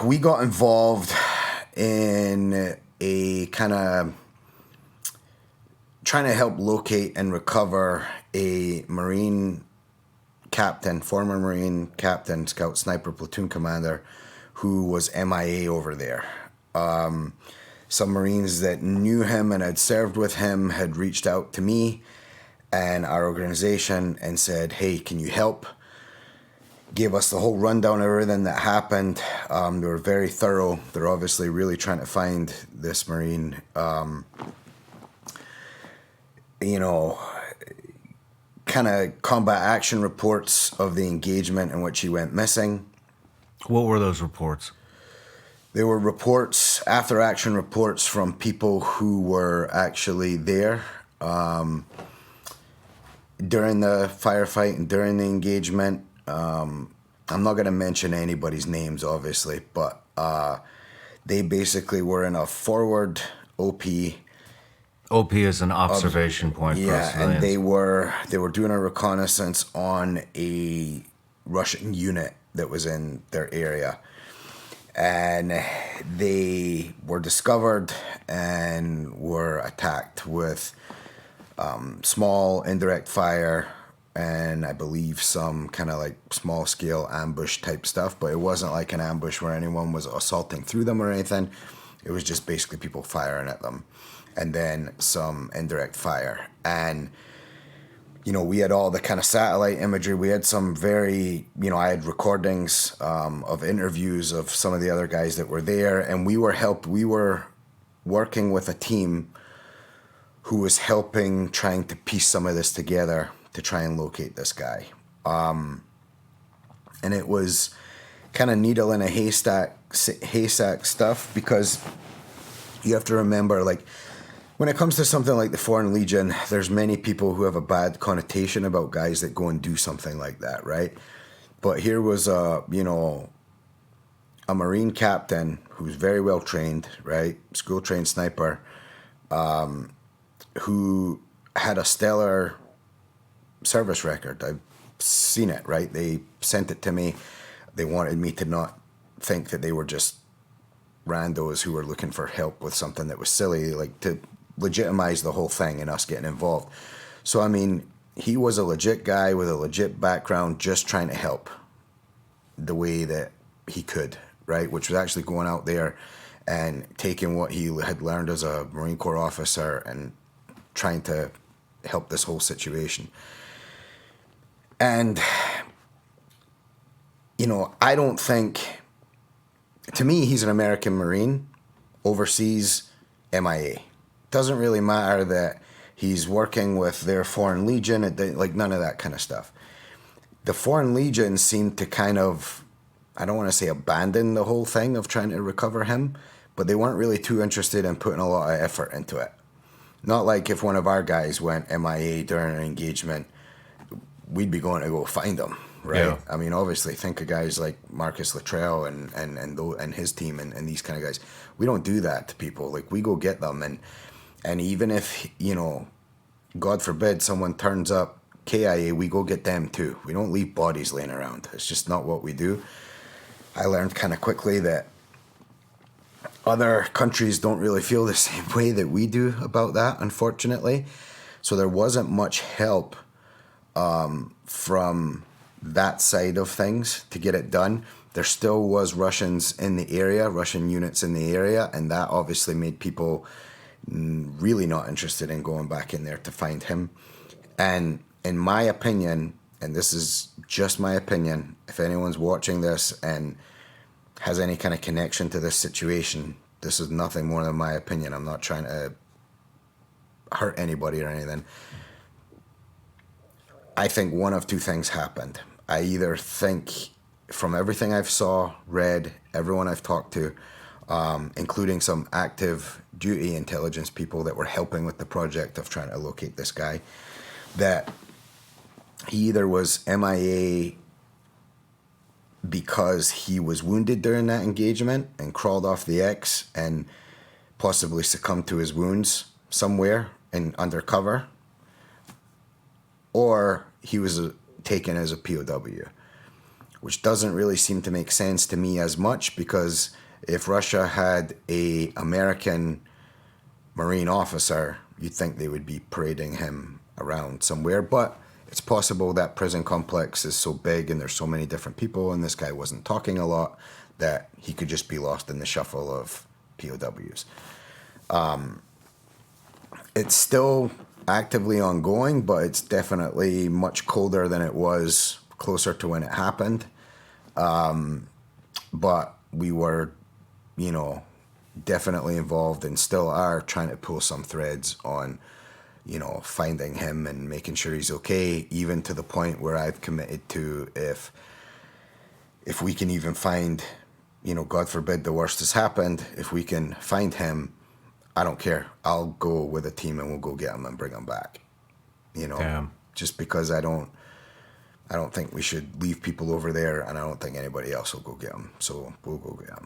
We got involved in a kind of trying to help locate and recover a Marine captain, former Marine captain, scout sniper platoon commander, who was MIA over there. Some Marines that knew him and had served with him had reached out to me and our organization and said, hey, can you help? Gave us the whole rundown of everything that happened. They were very thorough. They're obviously really trying to find this Marine. Kind of combat action reports of the engagement in which he went missing. What were those reports? There were reports, after action reports from people who were actually there during the firefight and during the engagement. I'm not going to mention anybody's names, obviously, but they basically were in a forward OP. OP is an observation point for civilians. And they were doing a reconnaissance on a Russian unit that was in their area. And they were discovered and were attacked with small indirect fire and I believe some kind of like small scale ambush type stuff, but it wasn't like an ambush where anyone was assaulting through them or anything. It was just basically people firing at them and then some indirect fire. And we had all the kind of satellite imagery. We had some very, I had recordings of interviews of some of the other guys that were there, and we were working with a team who was trying to piece some of this together to try and locate this guy. And it was kind of needle in a haystack stuff, because you have to remember, like, when it comes to something like the Foreign Legion, there's many people who have a bad connotation about guys that go and do something like that, right? But here was a Marine captain who's very well trained, right? School trained sniper, who had a stellar service record. I've seen it, right? They sent it to me. They wanted me to not think that they were just randos who were looking for help with something that was silly, like to legitimize the whole thing and us getting involved. So, I mean, he was a legit guy with a legit background, just trying to help the way that he could, right? Which was actually going out there and taking what he had learned as a Marine Corps officer and trying to help this whole situation. And, I don't think, to me, he's an American Marine, overseas, MIA. Doesn't really matter that he's working with their Foreign Legion, like none of that kind of stuff. The Foreign Legion seemed to kind of, I don't want to say abandon the whole thing of trying to recover him, but they weren't really too interested in putting a lot of effort into it. Not like if one of our guys went MIA during an engagement, we'd be going to go find him, right? Yeah. I mean, obviously, think of guys like Marcus Luttrell and his team and these kind of guys. We don't do that to people. Like, we go get them, and even if, God forbid, someone turns up KIA, we go get them too. We don't leave bodies laying around. It's just not what we do. I learned kind of quickly that other countries don't really feel the same way that we do about that, unfortunately. So there wasn't much help from that side of things to get it done. There still was Russians in the area, Russian units in the area, and that obviously made people really not interested in going back in there to find him. And in my opinion, and this is just my opinion, if anyone's watching this and has any kind of connection to this situation, this is nothing more than my opinion. I'm not trying to hurt anybody or anything. I think one of two things happened. I either think, from everything I've saw, read, everyone I've talked to, including some active duty intelligence people that were helping with the project of trying to locate this guy, that he either was MIA because he was wounded during that engagement and crawled off the X and possibly succumbed to his wounds somewhere in undercover, or he was taken as a POW. which doesn't really seem to make sense to me as much, because if Russia had a American Marine officer, you'd think they would be parading him around somewhere. But it's possible that prison complex is so big and there's so many different people and this guy wasn't talking a lot that he could just be lost in the shuffle of POWs. It's still actively ongoing, but it's definitely much colder than it was closer to when it happened. But we were, you know, definitely involved and still are trying to pull some threads on, you know, finding him and making sure he's okay, even to the point where I've committed to, if we can even find, you know, God forbid the worst has happened, if we can find him, I don't care. I'll go with a team and we'll go get him and bring him back. You know, Damn. just because I don't think we should leave people over there, and I don't think anybody else will go get him. So we'll go get him.